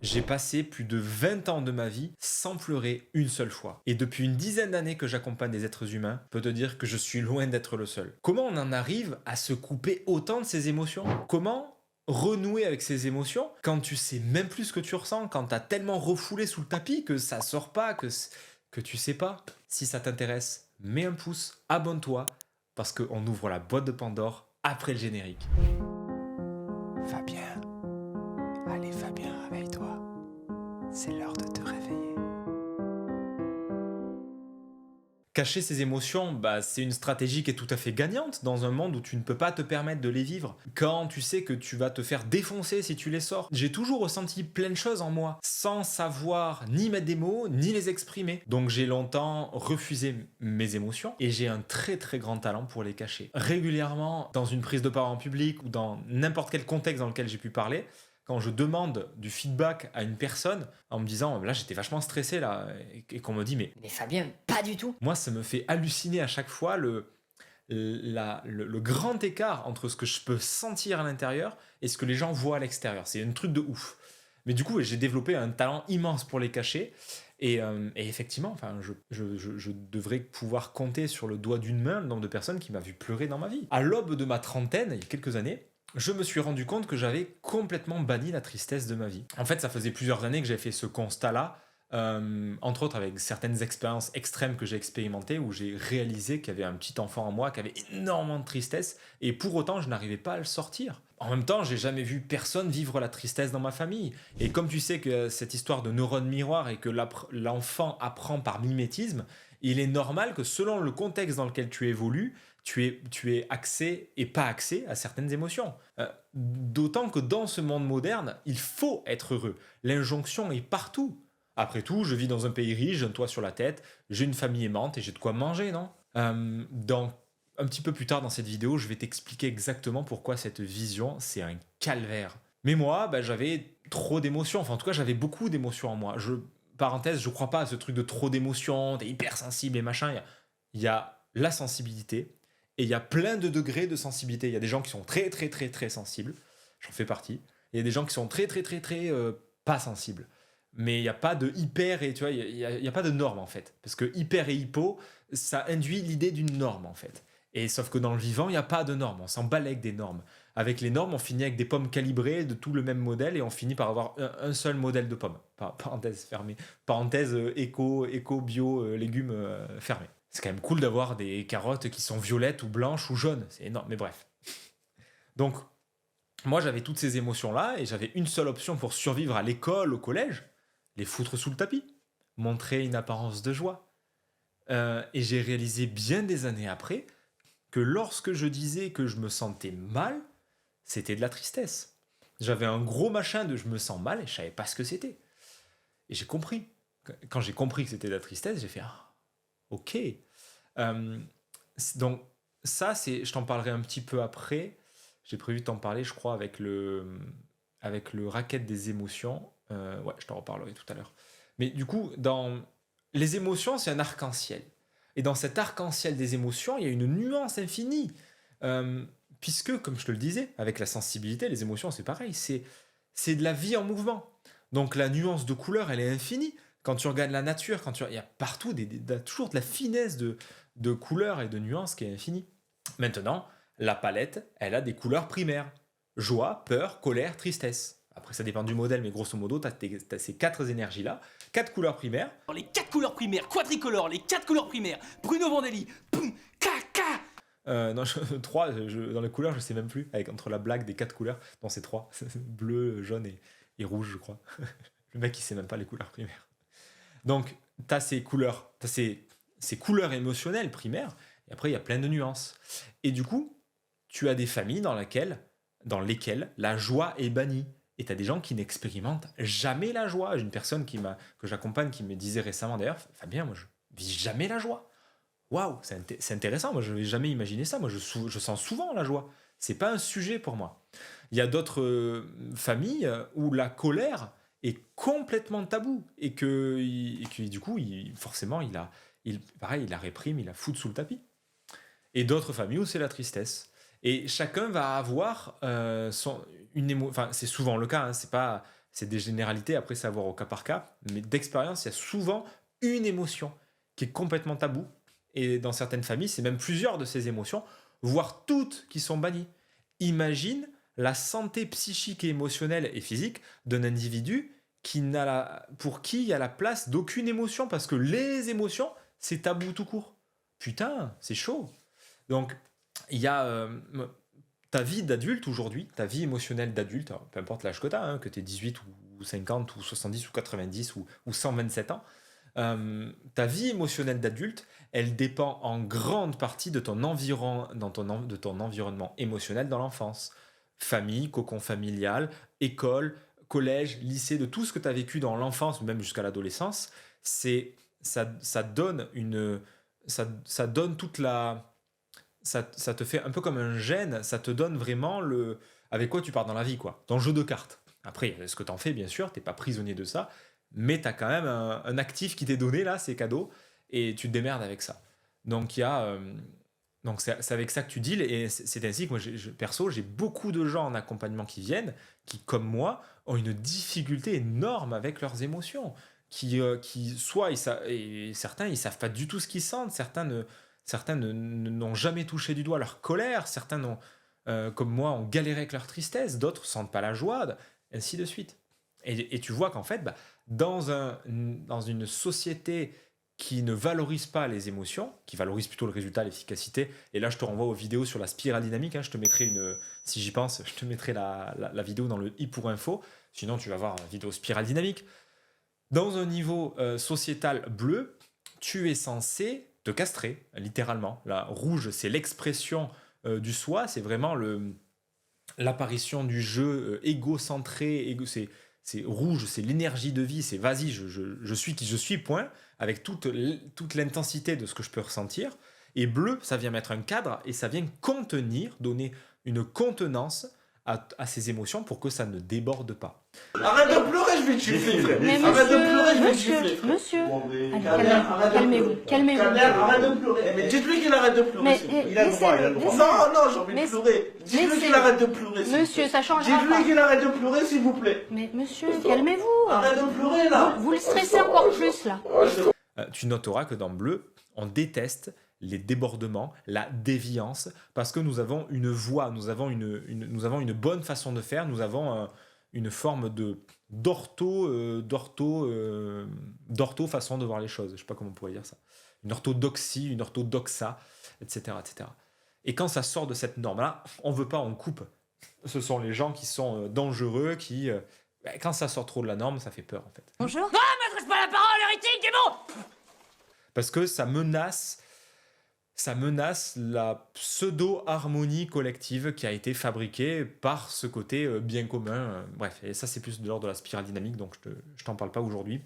J'ai passé plus de 20 ans de ma vie sans pleurer une seule fois. Et depuis une dizaine d'années que j'accompagne des êtres humains, je peux te dire que je suis loin d'être le seul. Comment on en arrive à se couper autant de ses émotions? Comment renouer avec ses émotions quand tu sais même plus ce que tu ressens, quand t'as tellement refoulé sous le tapis que ça sort pas, que tu sais pas? Si ça t'intéresse, mets un pouce, abonne-toi, parce qu'on ouvre la boîte de Pandore après le générique. Fabien, allez Fabien, réveille-toi. C'est l'heure de te réveiller. Cacher ses émotions, c'est une stratégie qui est tout à fait gagnante dans un monde où tu ne peux pas te permettre de les vivre. Quand tu sais que tu vas te faire défoncer si tu les sors. J'ai toujours ressenti plein de choses en moi, sans savoir ni mettre des mots, ni les exprimer. Donc j'ai longtemps refusé mes émotions, et j'ai un très très grand talent pour les cacher. Régulièrement, dans une prise de parole en public, ou dans n'importe quel contexte dans lequel j'ai pu parler, quand je demande du feedback à une personne en me disant là j'étais vachement stressé là et qu'on me dit mais Fabien, pas du tout. moi ça me fait halluciner à chaque fois le grand écart entre ce que je peux sentir à l'intérieur et ce que les gens voient à l'extérieur. C'est un truc de ouf. Mais du coup j'ai développé un talent immense pour les cacher et effectivement enfin, je devrais pouvoir compter sur le doigt d'une main le nombre de personnes qui m'a vu pleurer dans ma vie. À l'aube de ma trentaine, il y a quelques années, je me suis rendu compte que j'avais complètement banni la tristesse de ma vie. En fait, ça faisait plusieurs années que j'avais fait ce constat-là, entre autres avec certaines expériences extrêmes que j'ai expérimentées, où j'ai réalisé qu'il y avait un petit enfant en moi qui avait énormément de tristesse, et pour autant, je n'arrivais pas à le sortir. En même temps, j'ai jamais vu personne vivre la tristesse dans ma famille. Et comme tu sais que cette histoire de neurones miroirs et que l'enfant apprend par mimétisme, il est normal que selon le contexte dans lequel tu évolues, tu es accès et pas accès à certaines émotions. D'autant que dans ce monde moderne, il faut être heureux. L'injonction est partout. Après tout, je vis dans un pays riche, j'ai un toit sur la tête, j'ai une famille aimante et j'ai de quoi manger, non? Un petit peu plus tard dans cette vidéo, je vais t'expliquer exactement pourquoi cette vision, c'est un calvaire. Mais moi, j'avais trop d'émotions. Enfin, en tout cas, j'avais beaucoup d'émotions en moi. Parenthèse, je crois pas à ce truc de trop d'émotions, t'es hypersensible et machin. Il y a la sensibilité, et il y a plein de degrés de sensibilité. Il y a des gens qui sont très très très très sensibles, j'en fais partie. Il y a des gens qui sont très très très très pas sensibles. Mais il n'y a pas de hyper et tu vois, il y a pas de norme en fait. Parce que hyper et hypo, ça induit l'idée d'une norme en fait. Et sauf que dans le vivant, il n'y a pas de norme. On s'en balèque des normes. Avec les normes, on finit avec des pommes calibrées de tout le même modèle et on finit par avoir un seul modèle de pomme. Parenthèse fermée. Parenthèse éco, bio, légumes fermés. C'est quand même cool d'avoir des carottes qui sont violettes ou blanches ou jaunes. C'est énorme, mais bref. Donc, moi, j'avais toutes ces émotions-là et j'avais une seule option pour survivre à l'école, au collège, les foutre sous le tapis, montrer une apparence de joie. Et j'ai réalisé bien des années après que lorsque je disais que je me sentais mal, c'était de la tristesse. J'avais un gros machin de je me sens mal et je savais pas ce que c'était. Et j'ai compris. Quand j'ai compris que c'était de la tristesse, j'ai fait ah, ok. Donc ça, je t'en parlerai un petit peu après. J'ai prévu de t'en parler, je crois, avec le racket des émotions. Ouais, je t'en reparlerai tout à l'heure. Mais du coup, dans les émotions, c'est un arc-en-ciel. Et dans cet arc-en-ciel des émotions, il y a une nuance infinie. Puisque, comme je te le disais, avec la sensibilité, les émotions, c'est pareil. C'est de la vie en mouvement. Donc la nuance de couleur, elle est infinie. Quand tu regardes la nature, il y a partout toujours de la finesse de couleurs et de nuances qui est infinie. Maintenant, la palette, elle a des couleurs primaires. Joie, peur, colère, tristesse. Après, ça dépend du modèle, mais grosso modo, tu as ces quatre énergies-là, quatre couleurs primaires. Les 4 couleurs primaires, quadricolores, les 4 couleurs primaires, Bruno Vandelli, poum, caca. Non, trois, dans les couleurs, je sais même plus, entre la blague des quatre couleurs. Non, c'est trois. Bleu, jaune et rouge, je crois. Le mec, il sait même pas les couleurs primaires. Donc, tu as ces couleurs, ces couleurs émotionnelles primaires, et après, il y a plein de nuances. Et du coup, tu as des familles dans lesquelles la joie est bannie. Et tu as des gens qui n'expérimentent jamais la joie. J'ai une personne que j'accompagne qui me disait récemment, d'ailleurs, Fabien, moi, je vis jamais la joie. Waouh, c'est intéressant, moi, je n'avais jamais imaginé ça. Moi, je sens souvent la joie. C'est pas un sujet pour moi. Il y a d'autres familles où la colère est complètement tabou et que du coup, forcément, il la réprime, il la fout sous le tapis. Et d'autres familles où c'est la tristesse. Et chacun va avoir c'est souvent le cas, hein, c'est pas c'est des généralités, après c'est à voir au cas par cas, mais d'expérience, il y a souvent une émotion qui est complètement taboue, et dans certaines familles, c'est même plusieurs de ces émotions, voire toutes qui sont bannies. Imagine la santé psychique et émotionnelle et physique d'un individu pour qui il y a la place d'aucune émotion, parce que les émotions, c'est tabou tout court. Putain, c'est chaud. Donc, il y a ta vie d'adulte aujourd'hui, ta vie émotionnelle d'adulte, alors, peu importe l'âge que tu as, que tu aies 18 ou 50 ou 70 ou 90 ou 127 ans, ta vie émotionnelle d'adulte, elle dépend en grande partie de ton environnement émotionnel dans l'enfance. Famille, cocon familial, école, collège, lycée, de tout ce que tu as vécu dans l'enfance, même jusqu'à l'adolescence, ça donne ça donne toute la... Ça te fait un peu comme un gène, ça te donne vraiment avec quoi tu pars dans la vie, quoi. Ton jeu de cartes. Après, ce que tu en fais, bien sûr, t'es pas prisonnier de ça, mais tu as quand même un actif qui t'est donné, là, c'est cadeau, et tu te démerdes avec ça. Donc, donc c'est avec ça que tu deals, et c'est ainsi que moi, perso, j'ai beaucoup de gens en accompagnement qui viennent, qui, comme moi, ont une difficulté énorme avec leurs émotions. Soit, et certains, ils savent pas du tout ce qu'ils sentent, certains n'ont jamais touché du doigt leur colère, certains, comme moi, ont galéré avec leur tristesse, d'autres sentent pas la joie, ainsi de suite. Et tu vois qu'en fait, dans une société qui ne valorise pas les émotions, qui valorise plutôt le résultat, l'efficacité, et là je te renvoie aux vidéos sur la spirale dynamique, je te mettrai si j'y pense, je te mettrai la vidéo dans le i pour info, sinon tu vas voir la vidéo spirale dynamique. Dans un niveau sociétal bleu, tu es censé te castrer, littéralement. La rouge, c'est l'expression du soi, c'est vraiment l'apparition du jeu égocentré, c'est rouge, c'est l'énergie de vie, c'est vas-y, je suis qui je suis, point, avec toute l'intensité de ce que je peux ressentir. Et bleu, ça vient mettre un cadre et ça vient contenir, donner une contenance à ces émotions pour que ça ne déborde pas. Arrête de pleurer, je vais te gifler, frère. Mais Arrête de pleurer, je vais te monsieur, gifler, frère. monsieur. Bon, mais Allez, calmez-vous, calmez-vous. Arrête de pleurer. Mais dites-lui qu'il arrête de pleurer. Mais, s'il vous plaît. il a le droit, il a le droit. Non, j'ai envie de Mais- pleurer. Dites-lui mais qu'il c'est- arrête de pleurer. s'il vous Monsieur, plaît. ça changera Dites-lui pas. qu'il arrête de pleurer, s'il vous plaît. Mais monsieur, calmez-vous. Arrête de pleurer, là. Vous le stressez encore plus, là. Tu noteras que dans bleu, on déteste les débordements, la déviance, parce que nous avons une voie, nous avons une bonne façon de faire, nous avons une forme d'ortho façon de voir les choses. Je sais pas comment on pourrait dire ça. Une orthodoxie, une orthodoxa, etc., etc. Et quand ça sort de cette norme-là, on veut pas, on coupe. Ce sont les gens qui sont dangereux, quand ça sort trop de la norme, ça fait peur en fait. Bonjour. M'adresse pas la parole, hérétique, c'est bon. Parce que ça menace la pseudo-harmonie collective qui a été fabriquée par ce côté bien commun. Bref, et ça c'est plus de l'ordre de la spirale dynamique, donc je t'en parle pas aujourd'hui.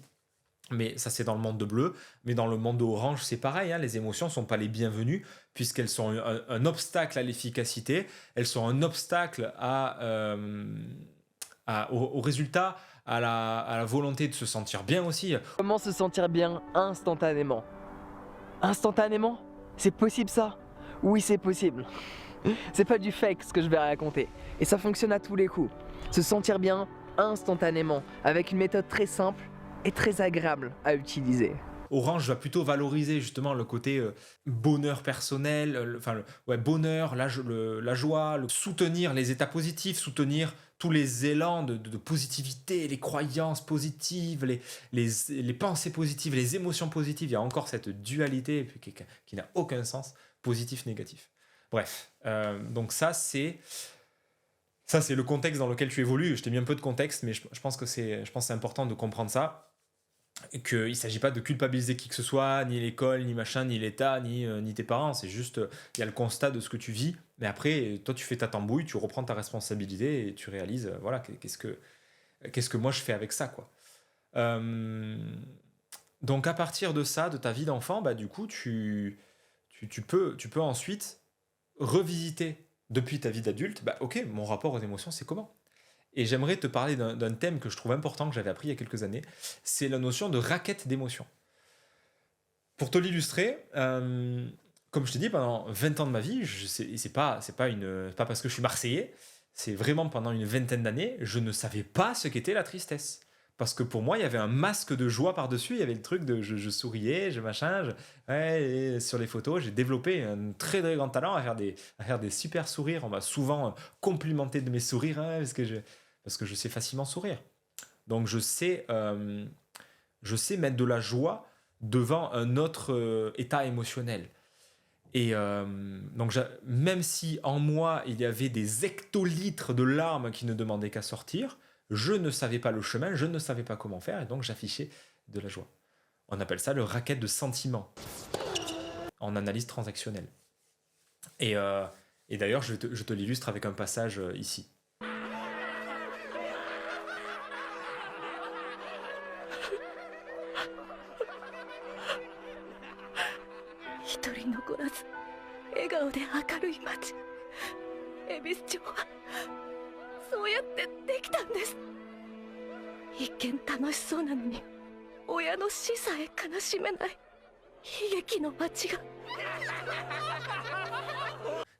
Mais ça c'est dans le monde de bleu, mais dans le monde de orange c'est pareil, les émotions sont pas les bienvenues, puisqu'elles sont un obstacle à l'efficacité, elles sont un obstacle au résultat, à la volonté de se sentir bien aussi. Comment se sentir bien instantanément? Instantanément? C'est possible ça? Oui, c'est possible. C'est pas du fake ce que je vais raconter. Et ça fonctionne à tous les coups. Se sentir bien instantanément, avec une méthode très simple et très agréable à utiliser. Orange va plutôt valoriser justement le côté bonheur personnel, bonheur, la joie, soutenir les états positifs, soutenir tous les élans de positivité, les croyances positives, les pensées positives, les émotions positives. Il y a encore cette dualité qui n'a aucun sens, positif-négatif. Bref, donc ça c'est le contexte dans lequel tu évolues. Je t'ai mis un peu de contexte, mais je pense que c'est important de comprendre ça. Qu'il ne s'agit pas de culpabiliser qui que ce soit, ni l'école, ni machin, ni l'État, ni tes parents. C'est juste, il y a le constat de ce que tu vis. Mais après, toi, tu fais ta tambouille, tu reprends ta responsabilité et tu réalises, voilà, qu'est-ce que moi je fais avec ça, quoi. Donc, à partir de ça, de ta vie d'enfant, du coup, tu peux ensuite revisiter depuis ta vie d'adulte. Ok, mon rapport aux émotions, c'est comment ? Et j'aimerais te parler d'un thème que je trouve important, que j'avais appris il y a quelques années, c'est la notion de raquette d'émotions. Pour te l'illustrer, comme je t'ai dit, pendant 20 ans de ma vie, c'est pas parce que je suis Marseillais, c'est vraiment pendant une vingtaine d'années, je ne savais pas ce qu'était la tristesse. Parce que pour moi, il y avait un masque de joie par-dessus. Il y avait le truc de je souriais, ouais, et sur les photos, j'ai développé un très très grand talent à faire des super sourires. On m'a souvent complimenté de mes sourires hein, parce que je sais facilement sourire. Donc je sais mettre de la joie devant un autre état émotionnel. Et donc, même si en moi, il y avait des hectolitres de larmes qui ne demandaient qu'à sortir, je ne savais pas le chemin, je ne savais pas comment faire, et donc j'affichais de la joie. On appelle ça le racket de sentiment en analyse transactionnelle. Et d'ailleurs, je te l'illustre avec un passage ici. 一人残らず笑顔で明るい街恵比寿町はそうやってできたんです。一見楽しそうなのに親の死さえ悲しめない悲劇の街が。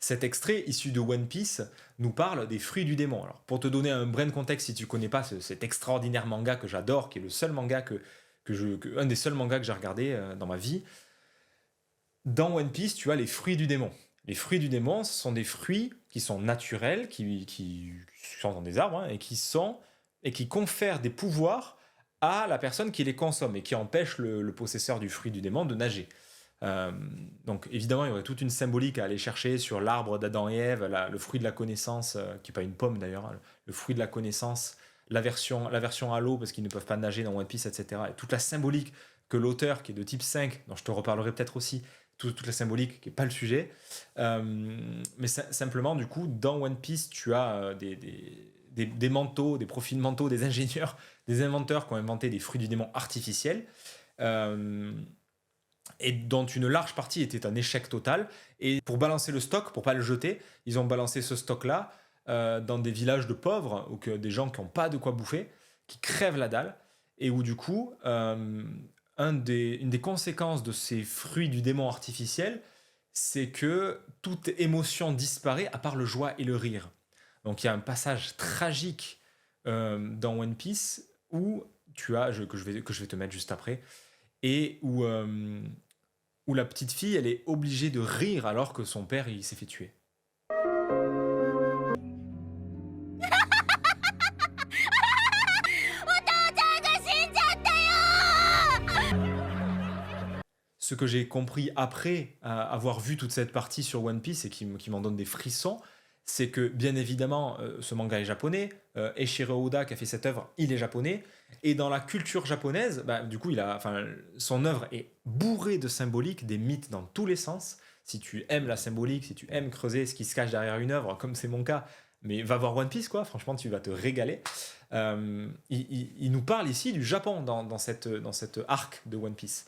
Cet extrait issu de One Piece nous parle des fruits du démon. Alors, pour te donner un brin de contexte, si tu connais pas cet extraordinaire manga que j'adore, qui est le seul manga un des seuls mangas que j'ai regardé dans ma vie, dans One Piece, tu as les fruits du démon. Les fruits du démon, ce sont des fruits qui sont naturels, qui sont dans des arbres, hein, et qui confèrent des pouvoirs à la personne qui les consomme et qui empêchent le possesseur du fruit du démon de nager. Donc évidemment, il y aurait toute une symbolique à aller chercher sur l'arbre d'Adam et Ève, le fruit de la connaissance, qui n'est pas une pomme d'ailleurs, hein, le fruit de la connaissance, la version à l'eau parce qu'ils ne peuvent pas nager dans One Piece, etc. Et toute la symbolique que l'auteur, qui est de type 5, dont je te reparlerai peut-être aussi, toute la symbolique qui n'est pas le sujet, mais simplement du coup, dans One Piece, tu as des manteaux, des profils mentaux, des ingénieurs, des inventeurs qui ont inventé des fruits du démon artificiels, et dont une large partie était un échec total. Et pour balancer le stock, pour pas le jeter, ils ont balancé ce stock-là dans des villages de pauvres, ou que des gens qui n'ont pas de quoi bouffer, qui crèvent la dalle, et où du coup, une des conséquences de ces fruits du démon artificiel, c'est que toute émotion disparaît à part le joie et le rire. Donc il y a un passage tragique dans One Piece où tu as, que je vais te mettre juste après, et où la petite fille, elle est obligée de rire alors que son père, il s'est fait tuer. Ce que j'ai compris après avoir vu toute cette partie sur One Piece et qui m'en donne des frissons, c'est que bien évidemment ce manga est japonais, Eiichiro Oda qui a fait cette œuvre, il est japonais, et dans la culture japonaise, du coup son œuvre est bourrée de symboliques, des mythes dans tous les sens. Si tu aimes la symbolique, si tu aimes creuser ce qui se cache derrière une œuvre, comme c'est mon cas, mais va voir One Piece quoi, franchement tu vas te régaler. Il nous parle ici du Japon dans cette arc de One Piece.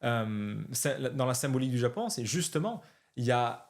Dans la symbolique du Japon, c'est justement, il y a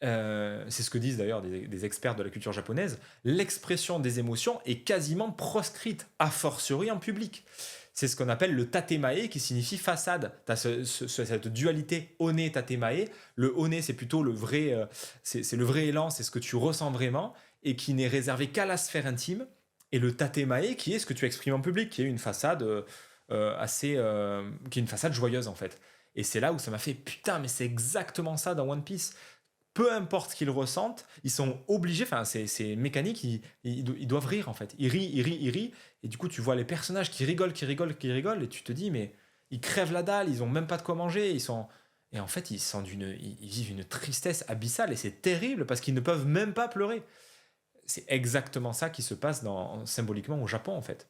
c'est ce que disent d'ailleurs des experts de la culture japonaise, l'expression des émotions est quasiment proscrite, a fortiori en public. C'est ce qu'on appelle le tatemae, qui signifie façade. Tu as cette dualité one-tatemae. Le one, c'est plutôt le vrai, c'est le vrai élan, c'est ce que tu ressens vraiment, et qui n'est réservé qu'à la sphère intime. Et le tatemae, qui est ce que tu exprimes en public, qui est une façade qui est une façade joyeuse en fait. Et c'est là où ça m'a fait putain, mais c'est exactement ça dans One Piece. Peu importe ce qu'ils ressentent, ils sont obligés, enfin c'est mécanique, ils doivent rire en fait. Ils rient, et du coup tu vois les personnages qui rigolent, et tu te dis mais ils crèvent la dalle, ils ont même pas de quoi manger, et en fait ils vivent une tristesse abyssale, et c'est terrible parce qu'ils ne peuvent même pas pleurer. C'est exactement ça qui se passe symboliquement au Japon en fait.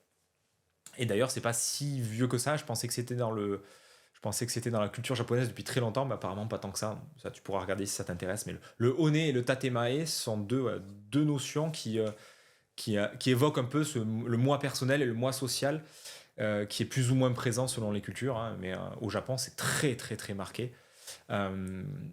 Et d'ailleurs c'est pas si vieux que ça, je pensais que c'était dans la culture japonaise depuis très longtemps, mais apparemment pas tant que ça. Ça, tu pourras regarder si ça t'intéresse. Mais le one et le tatemae sont deux notions qui évoquent un peu le moi personnel et le moi social, qui est plus ou moins présent selon les cultures. Hein, mais au Japon, c'est très, très, très marqué.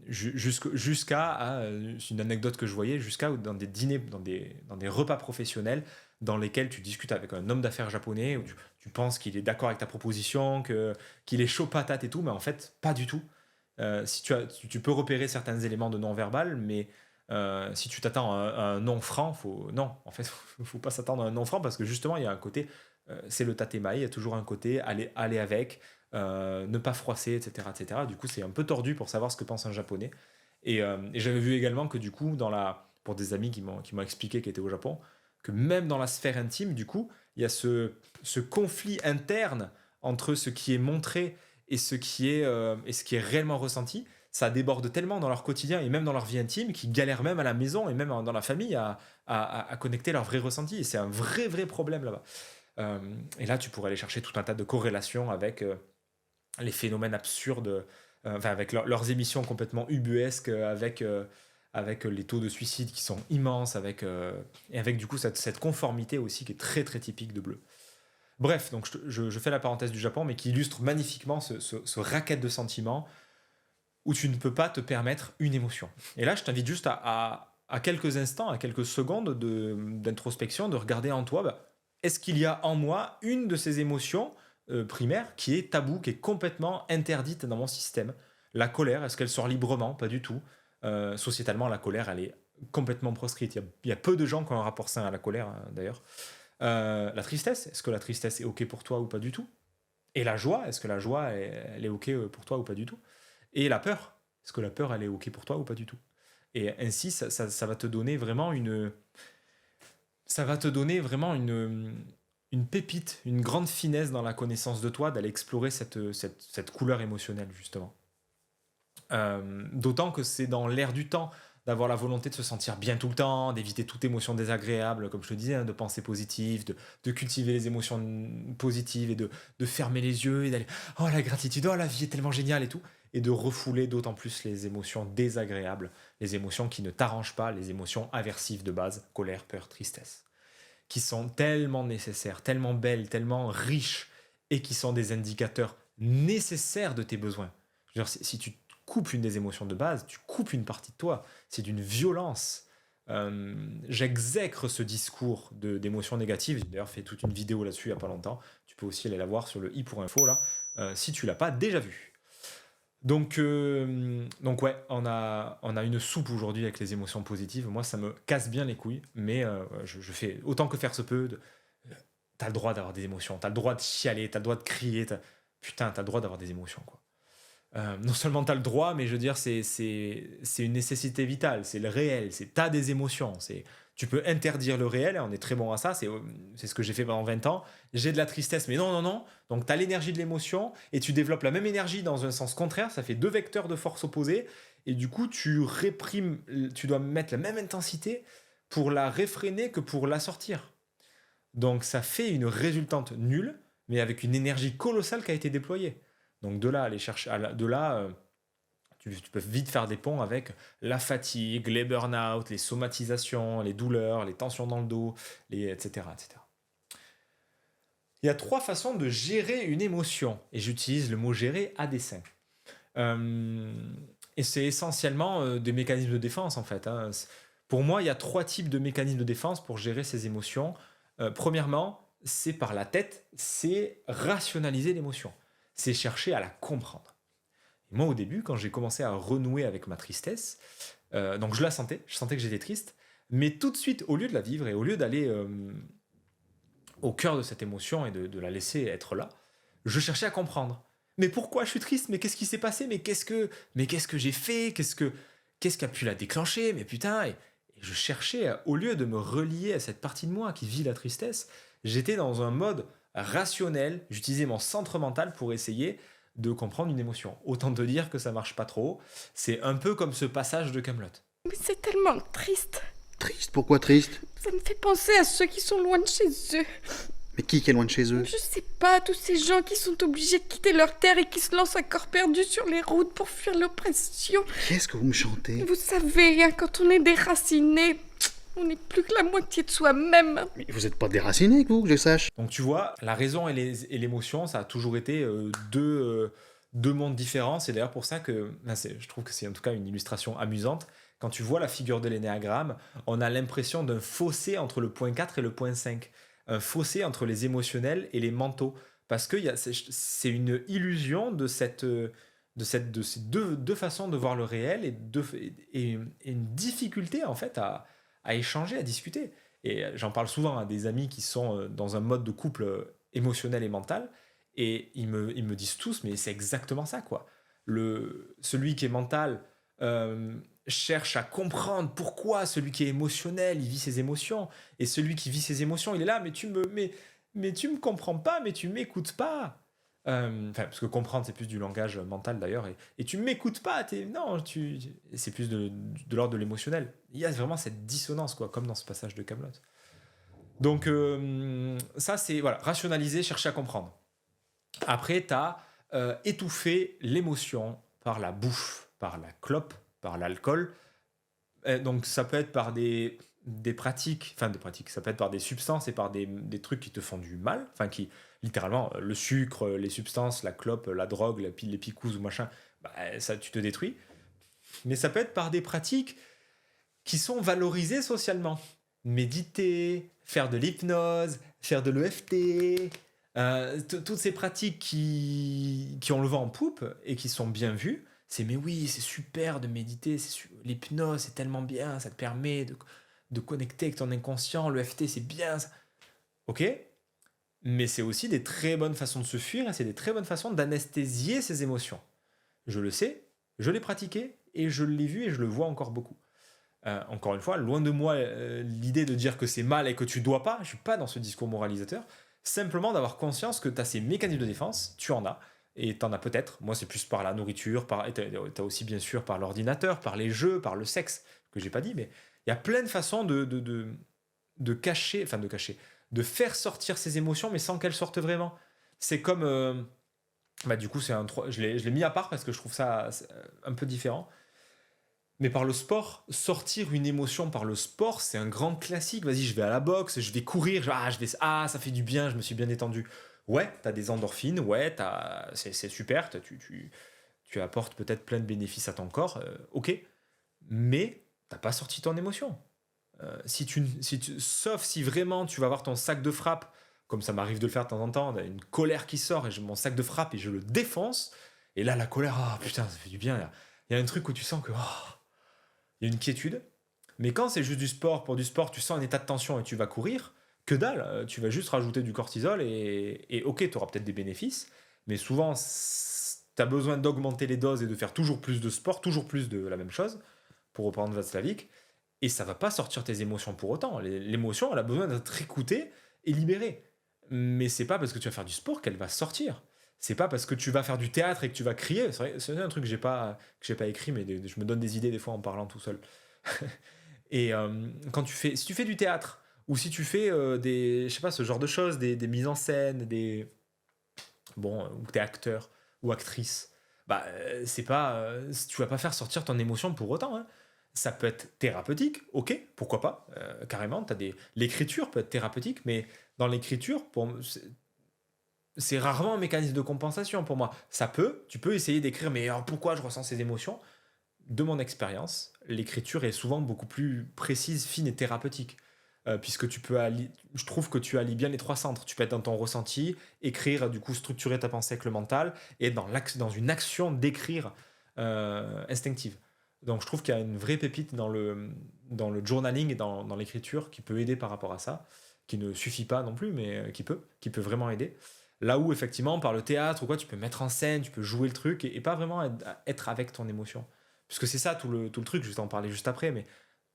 Jusqu'à une anecdote que je voyais, jusqu'à dans des dîners, dans des repas professionnels, dans lesquels tu discutes avec un homme d'affaires japonais, où tu penses qu'il est d'accord avec ta proposition, qu'il est chaud patate et tout, mais en fait, pas du tout. Tu peux repérer certains éléments de non-verbal, mais Si tu t'attends à un non franc, non, en fait, faut pas s'attendre à un non franc parce que justement, il y a un côté, c'est le tatemae, il y a toujours un côté aller avec, ne pas froisser, etc., etc. Du coup, c'est un peu tordu pour savoir ce que pense un japonais. Et j'avais vu également que du coup, pour des amis qui m'ont expliqué qu'ils étaient au Japon, que même dans la sphère intime, du coup, il y a ce conflit interne entre ce qui est montré et ce qui est réellement ressenti. Ça déborde tellement dans leur quotidien et même dans leur vie intime qu'ils galèrent même à la maison et même dans la famille à connecter leur vrai ressenti. Et c'est un vrai, vrai problème là-bas. Et là, tu pourrais aller chercher tout un tas de corrélations avec les phénomènes absurdes, avec leurs émissions complètement ubuesques, avec les taux de suicide qui sont immenses, et avec du coup cette conformité aussi qui est très, très typique de Bleu. Bref, donc je fais la parenthèse du Japon, mais qui illustre magnifiquement ce racket de sentiments où tu ne peux pas te permettre une émotion. Et là, je t'invite juste à quelques instants, à quelques secondes d'introspection, de regarder en toi, est-ce qu'il y a en moi une de ces émotions primaires qui est taboue, qui est complètement interdite dans mon système? La colère, est-ce qu'elle sort librement? Pas du tout. Sociétalement, la colère, elle est complètement proscrite. Il y a peu de gens qui ont un rapport sain à la colère, d'ailleurs. La tristesse, est-ce que la tristesse est OK pour toi ou pas du tout? Et la joie, est-ce que la joie, elle est OK pour toi ou pas du tout? Et la peur, est-ce que la peur, elle est OK pour toi ou pas du tout? Et ainsi, ça va te donner vraiment une pépite, une grande finesse dans la connaissance de toi, d'aller explorer cette couleur émotionnelle, justement. D'autant que c'est dans l'air du temps d'avoir la volonté de se sentir bien tout le temps, d'éviter toute émotion désagréable, comme je te disais, de penser positive, de cultiver les émotions positives et de fermer les yeux et d'aller « Oh, la gratitude, oh, la vie est tellement géniale » et tout, et de refouler d'autant plus les émotions désagréables, les émotions qui ne t'arrangent pas, les émotions aversives de base, colère, peur, tristesse, qui sont tellement nécessaires, tellement belles, tellement riches, et qui sont des indicateurs nécessaires de tes besoins. Je veux dire, si tu coupes une des émotions de base, tu coupes une partie de toi. C'est d'une violence. J'exècre ce discours d'émotions négatives. J'ai d'ailleurs fait toute une vidéo là-dessus il n'y a pas longtemps. Tu peux aussi aller la voir sur le i pour info, là, si tu ne l'as pas déjà vue. Donc ouais, on a une soupe aujourd'hui avec les émotions positives. Moi, ça me casse bien les couilles, mais je fais autant que faire se peut. T'as le droit d'avoir des émotions, t'as le droit de chialer, t'as le droit de crier. Putain, t'as le droit d'avoir des émotions, quoi. Non seulement t'as le droit, mais je veux dire, c'est une nécessité vitale, c'est le réel, t'as des émotions. Tu peux interdire le réel, et on est très bon à ça, c'est ce que j'ai fait pendant 20 ans. J'ai de la tristesse, mais non. Donc t'as l'énergie de l'émotion, et tu développes la même énergie dans un sens contraire, ça fait deux vecteurs de force opposés, et du coup tu dois mettre la même intensité pour la réfréner que pour la sortir. Donc ça fait une résultante nulle, mais avec une énergie colossale qui a été déployée. Donc de là, aller chercher, tu peux vite faire des ponts avec la fatigue, les burn-out, les somatisations, les douleurs, les tensions dans le dos, etc., etc. Il y a 3 façons de gérer une émotion, et j'utilise le mot gérer à dessein. Et c'est essentiellement des mécanismes de défense, en fait. Pour moi, il y a 3 types de mécanismes de défense pour gérer ces émotions. Premièrement, c'est par la tête, c'est rationaliser l'émotion. C'est chercher à la comprendre. Et moi, au début, quand j'ai commencé à renouer avec ma tristesse, donc je sentais que j'étais triste, mais tout de suite, au lieu de la vivre et au lieu d'aller au cœur de cette émotion et de la laisser être là, je cherchais à comprendre. Mais pourquoi je suis triste? Mais qu'est-ce qui s'est passé? Mais qu'est-ce que j'ai fait? Qu'est-ce qui a pu la déclencher? Mais putain, et je cherchais, au lieu de me relier à cette partie de moi qui vit la tristesse, j'étais dans un mode rationnel, j'utilisais mon centre mental pour essayer de comprendre une émotion. Autant te dire que ça marche pas trop. C'est un peu comme ce passage de Kaamelott. Mais c'est tellement triste. Triste? Pourquoi triste? Ça me fait penser à ceux qui sont loin de chez eux. Mais qui est loin de chez eux? Je sais pas, tous ces gens qui sont obligés de quitter leur terre et qui se lancent à corps perdu sur les routes pour fuir l'oppression. Qu'est-ce que vous me chantez? Vous savez, quand on est déraciné, on n'est plus que la moitié de soi-même. Mais vous êtes pas déraciné, vous, que je sache. Donc tu vois, la raison et l'émotion, ça a toujours été deux mondes différents. C'est d'ailleurs pour ça que je trouve que c'est en tout cas une illustration amusante. Quand tu vois la figure de l'énéagramme, on a l'impression d'un fossé entre le point 4 et le point 5. Un fossé entre les émotionnels et les mentaux. Parce que c'est une illusion de de ces deux façons de voir le réel et une difficulté en fait à échanger, à discuter. Et j'en parle souvent à des amis qui sont dans un mode de couple émotionnel et mental, et ils me disent tous, mais c'est exactement ça, quoi. Celui qui est mental cherche à comprendre pourquoi celui qui est émotionnel, il vit ses émotions, et celui qui vit ses émotions, il est là, mais tu me comprends pas, mais tu m'écoutes pas. Parce que comprendre, c'est plus du langage mental d'ailleurs, et tu m'écoutes pas, c'est plus de l'ordre de l'émotionnel. Il y a vraiment cette dissonance, quoi, comme dans ce passage de Kaamelott. Donc, ça, c'est voilà, rationaliser, chercher à comprendre. Après, tu as étouffer l'émotion par la bouffe, par la clope, par l'alcool. Donc, ça peut être par des pratiques, ça peut être par des substances et par des trucs qui te font du mal, qui, littéralement, le sucre, les substances, la clope, la drogue, les picouses ou machin, ça, tu te détruis. Mais ça peut être par des pratiques qui sont valorisées socialement. Méditer, faire de l'hypnose, faire de l'EFT, toutes ces pratiques qui ont le vent en poupe et qui sont bien vues, mais oui, c'est super de méditer, l'hypnose, c'est tellement bien, ça te permet de connecter avec ton inconscient, l'EFT, c'est bien. Ok, mais c'est aussi des très bonnes façons de se fuir et c'est des très bonnes façons d'anesthésier ses émotions. Je le sais, je l'ai pratiqué et je l'ai vu et je le vois encore beaucoup. Encore une fois, loin de moi l'idée de dire que c'est mal et que tu dois pas, je suis pas dans ce discours moralisateur, simplement d'avoir conscience que tu as ces mécanismes de défense, tu en as, et tu en as peut-être, moi c'est plus par la nourriture, tu as aussi bien sûr par l'ordinateur, par les jeux, par le sexe, que j'ai pas dit, mais il y a plein de façons de cacher, de faire sortir ces émotions, mais sans qu'elles sortent vraiment. C'est comme... du coup, je l'ai mis à part parce que je trouve ça un peu différent. Mais par le sport, sortir une émotion par le sport, c'est un grand classique. Vas-y, je vais à la boxe, je vais courir, ça fait du bien, je me suis bien détendu. Ouais, t'as des endorphines, ouais, c'est super, tu apportes peut-être plein de bénéfices à ton corps, ok, mais t'as pas sorti ton émotion. Sauf si vraiment tu vas avoir ton sac de frappe, comme ça m'arrive de le faire de temps en temps, une colère qui sort et j'ai mon sac de frappe et je le défonce, et là la colère, putain, ça fait du bien. Il y a un truc où tu sens que il y a une quiétude, mais quand c'est juste du sport, pour du sport, tu sens un état de tension et tu vas courir, que dalle, tu vas juste rajouter du cortisol et ok, tu auras peut-être des bénéfices, mais souvent tu as besoin d'augmenter les doses et de faire toujours plus de sport, toujours plus de la même chose, pour reprendre Václavic, et ça va pas sortir tes émotions pour autant. L'émotion, elle a besoin d'être écoutée et libérée, mais c'est pas parce que tu vas faire du sport qu'elle va sortir. C'est pas parce que tu vas faire du théâtre et que tu vas crier. C'est un truc que j'ai pas écrit, mais je me donne des idées des fois en parlant tout seul. Et si tu fais du théâtre, ou si tu fais ce genre de choses, des mises en scène, ou t'es acteur ou actrice, c'est pas, tu vas pas faire sortir ton émotion pour autant, hein. Ça peut être thérapeutique, ok, pourquoi pas, carrément. L'écriture peut être thérapeutique, mais dans l'écriture, c'est rarement un mécanisme de compensation pour moi. Tu peux essayer d'écrire, mais alors pourquoi je ressens ces émotions ? De mon expérience, l'écriture est souvent beaucoup plus précise, fine et thérapeutique. Puisque je trouve que tu allies bien les trois centres. Tu peux être dans ton ressenti, écrire, du coup structurer ta pensée avec le mental, et être dans une action d'écrire instinctive. Donc je trouve qu'il y a une vraie pépite dans le journaling et dans l'écriture qui peut aider par rapport à ça, qui ne suffit pas non plus, mais qui peut vraiment aider. Là où, effectivement, par le théâtre ou quoi, tu peux mettre en scène, tu peux jouer le truc et pas vraiment être avec ton émotion. Puisque c'est ça tout le truc, je vais t'en parler juste après, mais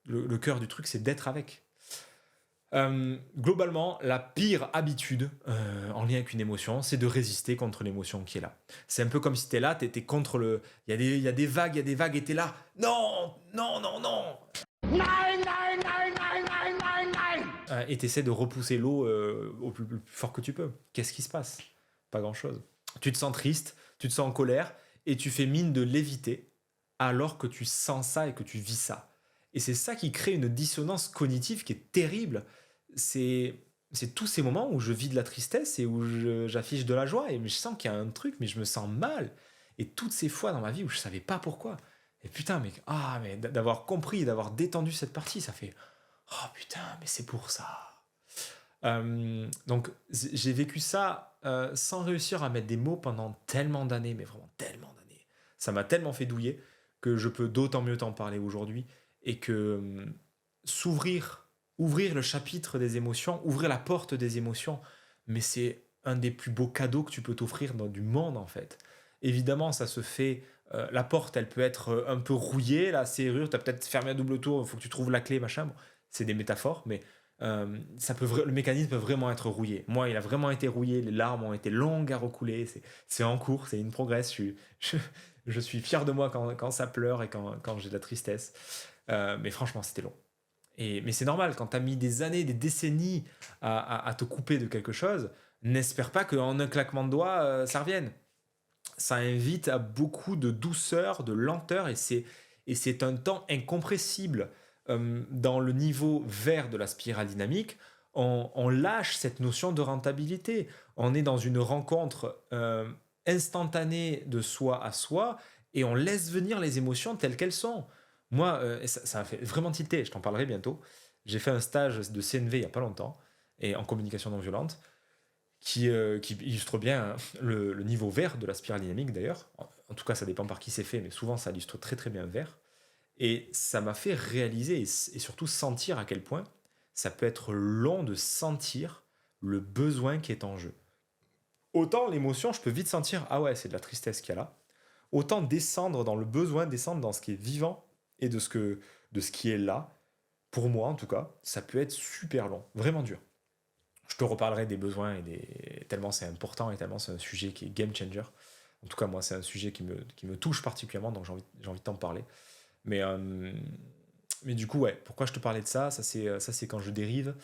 le cœur du truc, c'est d'être avec. Globalement, la pire habitude en lien avec une émotion, c'est de résister contre l'émotion qui est là. C'est un peu comme si t'es là, t'es contre le... Il y a des vagues, et t'es là. Non. Et t'essaies de repousser l'eau au plus fort que tu peux. Qu'est-ce qui se passe ? Pas grand-chose. Tu te sens triste, tu te sens en colère, et tu fais mine de l'éviter, alors que tu sens ça et que tu vis ça. Et c'est ça qui crée une dissonance cognitive qui est terrible. C'est tous ces moments où je vis de la tristesse et où j'affiche de la joie, et je sens qu'il y a un truc, mais je me sens mal. Et toutes ces fois dans ma vie où je savais pas pourquoi. Et putain, mais d'avoir compris, d'avoir détendu cette partie, ça fait... Oh putain, mais c'est pour ça. Donc j'ai vécu ça sans réussir à mettre des mots pendant tellement d'années, mais vraiment tellement d'années. ça m'a tellement fait douiller que je peux d'autant mieux t'en parler aujourd'hui et que ouvrir le chapitre des émotions, ouvrir la porte des émotions, mais c'est un des plus beaux cadeaux que tu peux t'offrir dans du monde en fait. Évidemment, ça se fait. La porte, elle peut être un peu rouillée, la serrure, tu as peut-être fermé à double tour, il faut que tu trouves la clé, machin. Bon, c'est des métaphores, mais le mécanisme peut vraiment être rouillé. Moi, il a vraiment été rouillé, les larmes ont été longues à recouler, c'est en cours, c'est une progress. Je suis fier de moi quand ça pleure et quand j'ai de la tristesse. Mais franchement, c'était long. Mais c'est normal, quand tu as mis des années, des décennies à te couper de quelque chose, n'espère pas qu'en un claquement de doigts, ça revienne. Ça invite à beaucoup de douceur, de lenteur, et c'est un temps incompressible. Dans le niveau vert de la spirale dynamique, on lâche cette notion de rentabilité. On est dans une rencontre instantanée de soi à soi, et on laisse venir les émotions telles qu'elles sont. Moi, ça m'a fait vraiment tilter, je t'en parlerai bientôt. J'ai fait un stage de CNV il n'y a pas longtemps, et en communication non violente, qui illustre bien le niveau vert de la spirale dynamique d'ailleurs. En tout cas, ça dépend par qui c'est fait, mais souvent ça illustre très très bien vert. Et ça m'a fait réaliser et surtout sentir à quel point ça peut être long de sentir le besoin qui est en jeu. Autant l'émotion, je peux vite sentir, ah ouais, c'est de la tristesse qu'il y a là. Autant descendre dans le besoin, descendre dans ce qui est vivant et de ce qui est là. Pour moi, en tout cas, ça peut être super long, vraiment dur. Je te reparlerai des besoins tellement c'est important et tellement c'est un sujet qui est game changer. En tout cas, moi, c'est un sujet qui me touche particulièrement, donc j'ai envie de t'en parler. Mais du coup, ouais, pourquoi je te parlais de ça ? Ça, c'est quand je dérive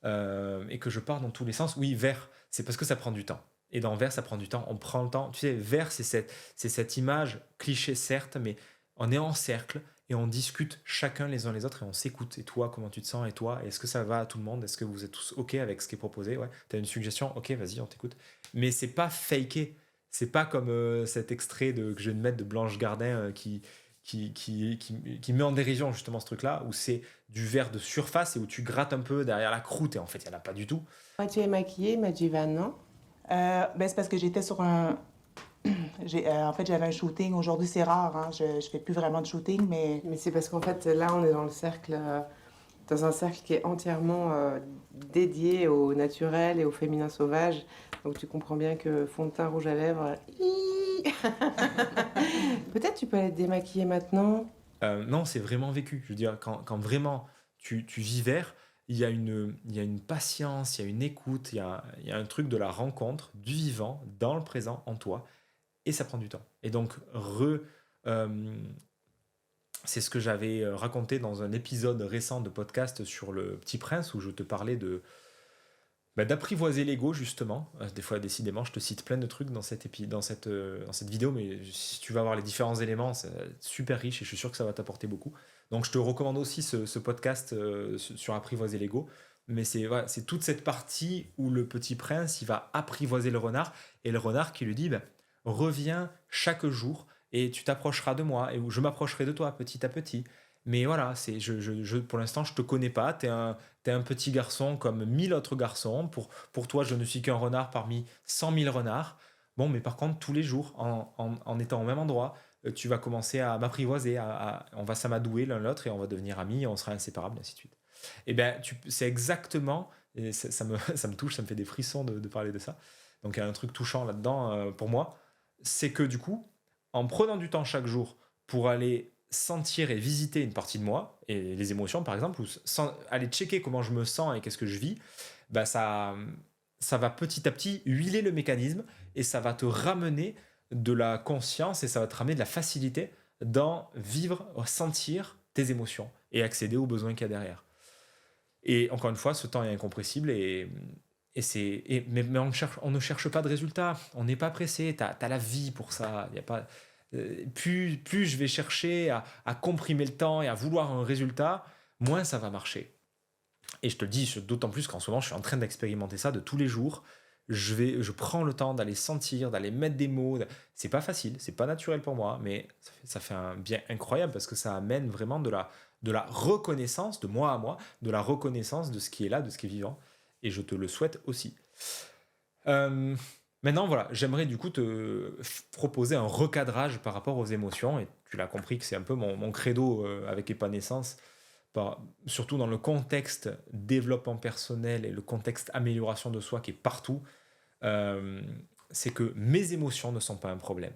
et que je pars dans tous les sens. Oui, vert, c'est parce que ça prend du temps. Et dans vert, ça prend du temps. On prend le temps. Tu sais, vert, c'est cette image cliché, certes, mais on est en cercle et on discute chacun les uns les autres et on s'écoute. Et toi, comment tu te sens ? Et toi, est-ce que ça va à tout le monde ? Est-ce que vous êtes tous OK avec ce qui est proposé ? Ouais. Tu as une suggestion ? OK, vas-y, on t'écoute. Mais c'est pas faké. C'est pas comme cet extrait que je viens de mettre de Blanche Gardin qui met en dérision justement ce truc-là, où c'est du verre de surface et où tu grattes un peu derrière la croûte et en fait, il n'y en a pas du tout. Tu es maquillée, il m'a dit non. C'est parce que j'étais sur un... en fait, j'avais un shooting. Aujourd'hui, c'est rare, hein. Je fais plus vraiment de shooting, mais... Mais c'est parce qu'en fait, là, on est dans un cercle qui est entièrement dédié au naturel et au féminin sauvage. Donc tu comprends bien que fond de teint, rouge à lèvres... Peut-être tu peux aller te démaquiller maintenant. Non, c'est vraiment vécu. Je veux dire, quand vraiment tu vis vert, il y a une patience, il y a une écoute, il y a un truc de la rencontre, du vivant, dans le présent, en toi. Et ça prend du temps. Et donc, c'est ce que j'avais raconté dans un épisode récent de podcast sur le Petit Prince, où je te parlais d'apprivoiser l'ego, justement. Des fois, décidément, je te cite plein de trucs dans cette vidéo, mais si tu vas voir les différents éléments, c'est super riche et je suis sûr que ça va t'apporter beaucoup. Donc, je te recommande aussi ce podcast sur apprivoiser l'ego. Mais c'est toute cette partie où le Petit Prince, il va apprivoiser le renard, et le renard qui lui dit reviens chaque jour et tu t'approcheras de moi, et je m'approcherai de toi petit à petit. Mais voilà, pour l'instant, je te connais pas. T'es un petit garçon comme 1000 autres garçons. Pour toi, je ne suis qu'un renard parmi 100 000 renards. Bon, mais par contre, tous les jours, en étant au même endroit, tu vas commencer à m'apprivoiser. On va s'amadouer l'un l'autre et on va devenir amis et on sera inséparables, et ainsi de suite. Et bien, c'est exactement... Et ça me touche, ça me fait des frissons de parler de ça. Donc, il y a un truc touchant là-dedans pour moi. C'est que du coup, en prenant du temps chaque jour pour aller sentir et visiter une partie de moi, et les émotions par exemple, ou aller checker comment je me sens et qu'est-ce que je vis, ça va petit à petit huiler le mécanisme et ça va te ramener de la conscience et ça va te ramener de la facilité dans vivre, sentir tes émotions et accéder aux besoins qu'il y a derrière. Et encore une fois, ce temps est incompressible mais on ne cherche pas de résultats, on n'est pas pressé, t'as la vie pour ça, y a pas... Plus je vais chercher à comprimer le temps et à vouloir un résultat, moins ça va marcher. Et je te le dis d'autant plus qu'en ce moment, je suis en train d'expérimenter ça de tous les jours. Je prends le temps d'aller sentir, d'aller mettre des mots. C'est pas facile, c'est pas naturel pour moi, mais ça fait un bien incroyable parce que ça amène vraiment de la reconnaissance, de moi à moi, de la reconnaissance de ce qui est là, de ce qui est vivant. Et je te le souhaite aussi. Maintenant, voilà, j'aimerais du coup te proposer un recadrage par rapport aux émotions. Et tu l'as compris que c'est un peu mon credo avec Épanescence, surtout dans le contexte développement personnel et le contexte amélioration de soi qui est partout. C'est que mes émotions ne sont pas un problème.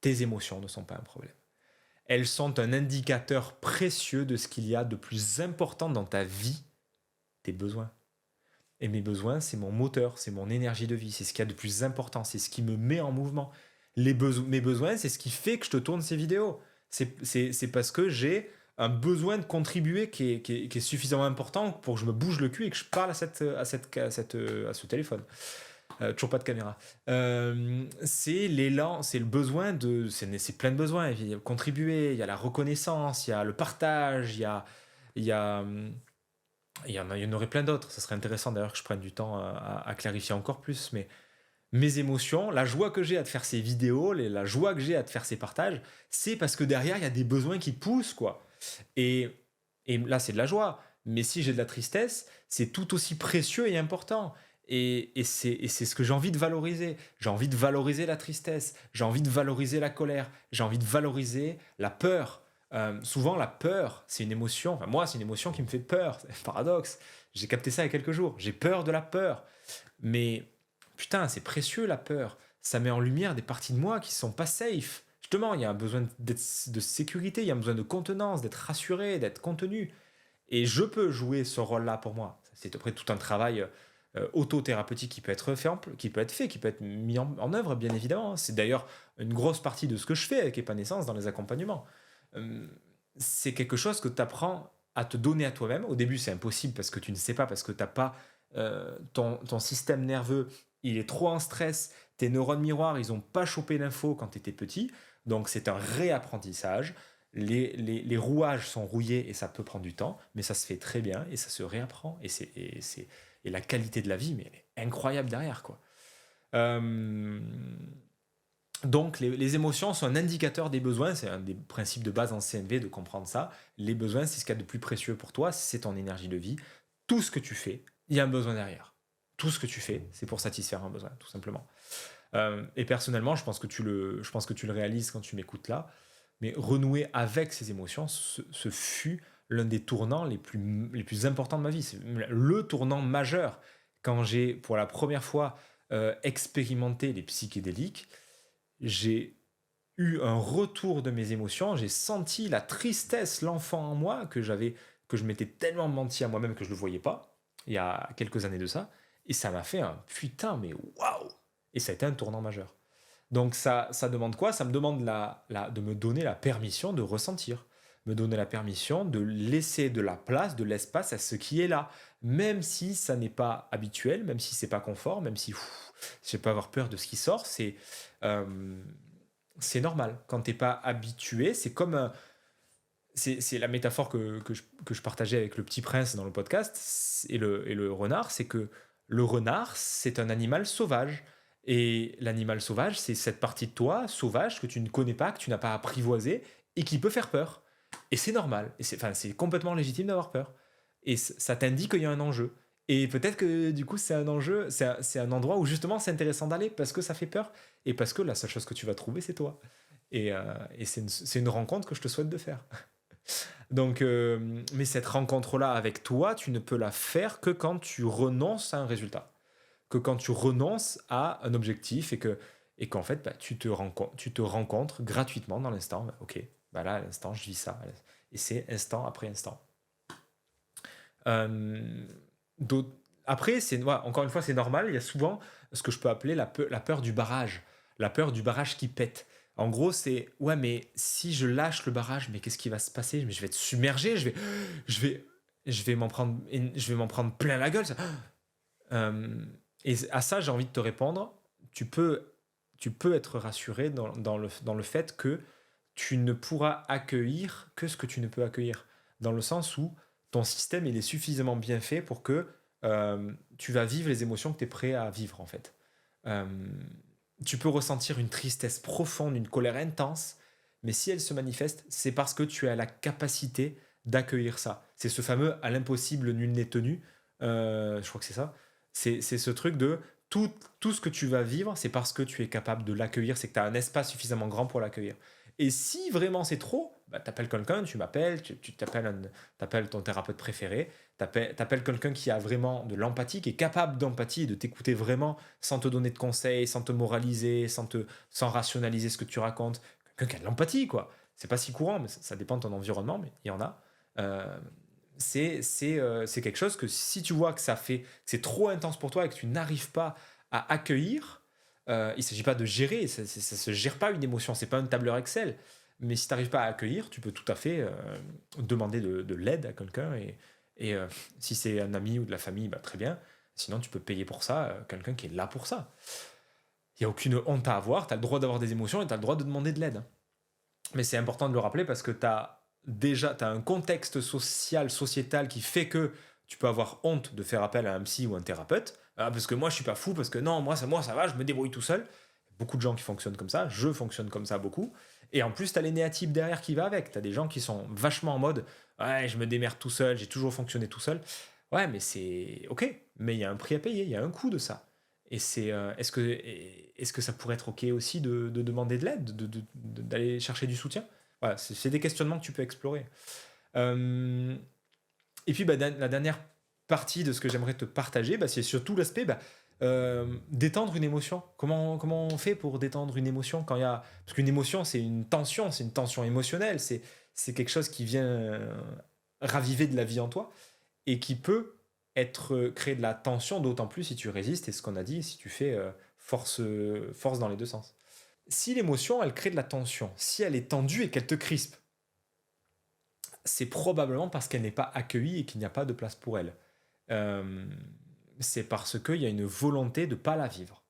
Tes émotions ne sont pas un problème. Elles sont un indicateur précieux de ce qu'il y a de plus important dans ta vie, tes besoins. Et mes besoins, c'est mon moteur, c'est mon énergie de vie, c'est ce qu'il y a de plus important, c'est ce qui me met en mouvement. Mes besoins, c'est ce qui fait que je te tourne ces vidéos. C'est parce que j'ai un besoin de contribuer qui est suffisamment important pour que je me bouge le cul et que je parle à ce téléphone. Toujours pas de caméra. C'est l'élan, c'est le besoin de... C'est plein de besoins. Il y a contribuer, il y a la reconnaissance, il y a le partage, il y en aurait plein d'autres. Ça serait intéressant d'ailleurs que je prenne du temps à clarifier encore plus. Mais mes émotions, la joie que j'ai à te faire ces vidéos, la joie que j'ai à te faire ces partages, c'est parce que derrière, il y a des besoins qui poussent, quoi. Et là, c'est de la joie. Mais si j'ai de la tristesse, c'est tout aussi précieux et important. Et c'est ce que j'ai envie de valoriser. J'ai envie de valoriser la tristesse. J'ai envie de valoriser la colère. J'ai envie de valoriser la peur. Souvent, la peur, c'est une émotion. Enfin, moi, c'est une émotion qui me fait peur. C'est un paradoxe. J'ai capté ça il y a quelques jours. J'ai peur de la peur. Mais putain, c'est précieux la peur. Ça met en lumière des parties de moi qui sont pas safe. Justement, il y a un besoin de sécurité. Il y a un besoin de contenance, d'être rassuré, d'être contenu. Et je peux jouer ce rôle-là pour moi. C'est après tout un travail autothérapeutique qui peut être fait, qui peut être mis en œuvre, bien évidemment. C'est d'ailleurs une grosse partie de ce que je fais avec Épanescence dans les accompagnements. C'est quelque chose que tu apprends à te donner à toi-même. Au début, c'est impossible parce que tu ne sais pas, parce que tu n'as pas ton système nerveux, il est trop en stress, tes neurones miroirs, ils n'ont pas chopé l'info quand tu étais petit. Donc, c'est un réapprentissage. Les rouages sont rouillés et ça peut prendre du temps, mais ça se fait très bien et ça se réapprend. Et la qualité de la vie, mais elle est incroyable derrière, quoi. Donc, les émotions sont un indicateur des besoins. C'est un des principes de base en CNV de comprendre ça. Les besoins, c'est ce qu'il y a de plus précieux pour toi, c'est ton énergie de vie. Tout ce que tu fais, il y a un besoin derrière. Tout ce que tu fais, c'est pour satisfaire un besoin, tout simplement. Et personnellement, je pense que tu le réalises quand tu m'écoutes là. Mais renouer avec ces émotions, ce fut l'un des tournants les plus importants de ma vie. C'est le tournant majeur. Quand j'ai, pour la première fois, expérimenté les psychédéliques, j'ai eu un retour de mes émotions. J'ai senti la tristesse, l'enfant en moi, que je m'étais tellement menti à moi-même que je ne le voyais pas, il y a quelques années de ça. Et ça m'a fait un putain, mais waouh! Et ça a été un tournant majeur. Donc ça demande quoi? Ça me demande de me donner la permission de ressentir, me donner la permission de laisser de la place, de l'espace à ce qui est là, même si ça n'est pas habituel, même si c'est pas confort, même si je vais pas avoir peur de ce qui sort, c'est normal. Quand t'es pas habitué, c'est comme c'est la métaphore que je partageais avec le Petit Prince dans le podcast et le renard, c'est que le renard, c'est un animal sauvage. Et l'animal sauvage, c'est cette partie de toi, sauvage, que tu ne connais pas, que tu n'as pas apprivoisé, et qui peut faire peur. Et c'est normal. Et c'est complètement légitime d'avoir peur. Et ça t'indique qu'il y a un enjeu. Et peut-être que du coup, c'est un enjeu, c'est un endroit où justement c'est intéressant d'aller, parce que ça fait peur, et parce que la seule chose que tu vas trouver, c'est toi. Et c'est une rencontre que je te souhaite de faire. Donc, mais cette rencontre-là avec toi, tu ne peux la faire que quand tu renonces à un résultat. Que quand tu renonces à un objectif et qu'en fait, tu te rencontres gratuitement dans l'instant. Ok, là, à l'instant, je vis ça. Et c'est instant après instant. Après, encore une fois, c'est normal. Il y a souvent ce que je peux appeler la peur du barrage. La peur du barrage qui pète. En gros, c'est ouais, mais si je lâche le barrage, mais qu'est-ce qui va se passer? Mais je vais être submergé, je vais m'en prendre plein la gueule. Et à ça, j'ai envie de te répondre. Tu peux être rassuré dans le fait que tu ne pourras accueillir que ce que tu ne peux accueillir. Dans le sens où ton système il est suffisamment bien fait pour que tu vas vivre les émotions que tu es prêt à vivre, en fait. Tu peux ressentir une tristesse profonde, une colère intense, mais si elle se manifeste, c'est parce que tu as la capacité d'accueillir ça. C'est ce fameux « à l'impossible, nul n'est tenu ». Je crois que c'est ça. C'est ce truc de tout ce que tu vas vivre, c'est parce que tu es capable de l'accueillir, c'est que tu as un espace suffisamment grand pour l'accueillir. Et si vraiment c'est trop, bah, t'appelles quelqu'un, tu m'appelles, tu t'appelles ton thérapeute préféré, t'appelles quelqu'un qui a vraiment de l'empathie, qui est capable d'empathie et de t'écouter vraiment sans te donner de conseils, sans te moraliser, sans rationaliser ce que tu racontes. Quelqu'un qui a de l'empathie, quoi. C'est pas si courant, mais ça dépend de ton environnement, mais il y en a. C'est quelque chose que si tu vois que que c'est trop intense pour toi et que tu n'arrives pas à accueillir, il ne s'agit pas de gérer, ça ne se gère pas une émotion, c'est pas un tableur Excel. Mais si tu n'arrives pas à accueillir, tu peux tout à fait demander de l'aide à quelqu'un. Et si c'est un ami ou de la famille, bah, très bien. Sinon, tu peux payer pour ça quelqu'un qui est là pour ça. Il n'y a aucune honte à avoir, tu as le droit d'avoir des émotions et tu as le droit de demander de l'aide. Mais c'est important de le rappeler parce que tu as un contexte sociétal qui fait que tu peux avoir honte de faire appel à un psy ou un thérapeute. Parce que moi, je suis pas fou, parce que non, moi ça va, je me débrouille tout seul. Beaucoup de gens qui fonctionnent comme ça, je fonctionne comme ça beaucoup. Et en plus, tu as les néatypes derrière qui va avec. Tu as des gens qui sont vachement en mode « Ouais, je me démerde tout seul, j'ai toujours fonctionné tout seul. » Ouais, mais c'est OK. Mais il y a un prix à payer, il y a un coût de ça. Et est-ce que ça pourrait être OK aussi de demander de l'aide, d'aller chercher du soutien? Voilà, c'est des questionnements que tu peux explorer. Et puis, la dernière partie de ce que j'aimerais te partager, c'est surtout l'aspect détendre une émotion. Comment on fait pour détendre une émotion quand il y a... Parce qu'une émotion, c'est une tension émotionnelle, c'est quelque chose qui vient raviver de la vie en toi et qui peut créer de la tension, d'autant plus si tu résistes, et ce qu'on a dit, si tu fais force dans les deux sens. Si l'émotion, elle crée de la tension, si elle est tendue et qu'elle te crispe, c'est probablement parce qu'elle n'est pas accueillie et qu'il n'y a pas de place pour elle. C'est parce qu'il y a une volonté de ne pas la vivre.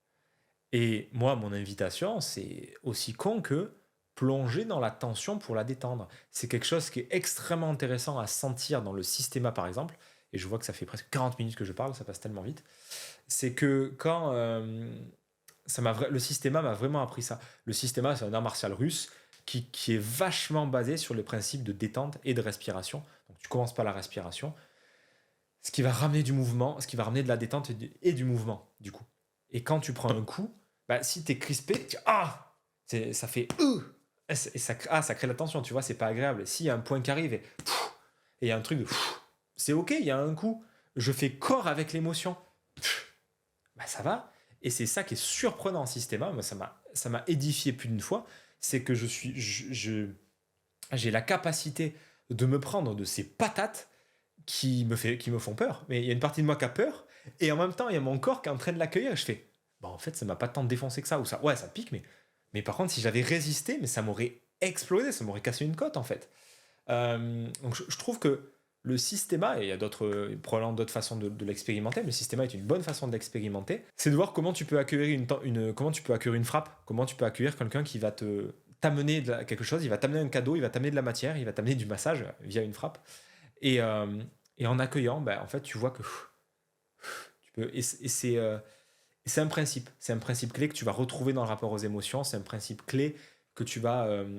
Et moi, mon invitation, c'est aussi con que plonger dans la tension pour la détendre. C'est quelque chose qui est extrêmement intéressant à sentir dans le systéma, par exemple. Et je vois que ça fait presque 40 minutes que je parle, ça passe tellement vite. C'est que quand... le systéma m'a vraiment appris ça. Le systéma, c'est un art martial russe qui est vachement basé sur les principes de détente et de respiration. Donc tu commences par la respiration, ce qui va ramener du mouvement, ce qui va ramener de la détente et du mouvement, du coup. Et quand tu prends un coup, si t'es crispé, ça fait et ça crée la tension, tu vois, c'est pas agréable. S'il y a un point qui arrive et il y a un truc de c'est OK, il y a un coup, je fais corps avec l'émotion, ça va. Et c'est ça qui est surprenant en systéma. Moi, ça m'a édifié plus d'une fois. C'est que j'ai la capacité de me prendre de ces patates qui me font peur. Mais il y a une partie de moi qui a peur, et en même temps, il y a mon corps qui est en train de l'accueillir, et je fais, en fait, ça m'a pas tant défoncé que ça, ou ça, ouais, ça pique, mais par contre, si j'avais résisté, mais ça m'aurait explosé, ça m'aurait cassé une côte, en fait. Donc, je trouve que le systéma, et il y a probablement d'autres façons de l'expérimenter, mais le systéma est une bonne façon de l'expérimenter, c'est de voir comment tu peux accueillir comment tu peux accueillir une frappe, comment tu peux accueillir quelqu'un qui va t'amener quelque chose, il va t'amener un cadeau, il va t'amener de la matière, il va t'amener du massage via une frappe. Et en accueillant, en fait, tu vois que tu peux... Et c'est un principe. C'est un principe clé que tu vas retrouver dans le rapport aux émotions. C'est un principe clé que tu peux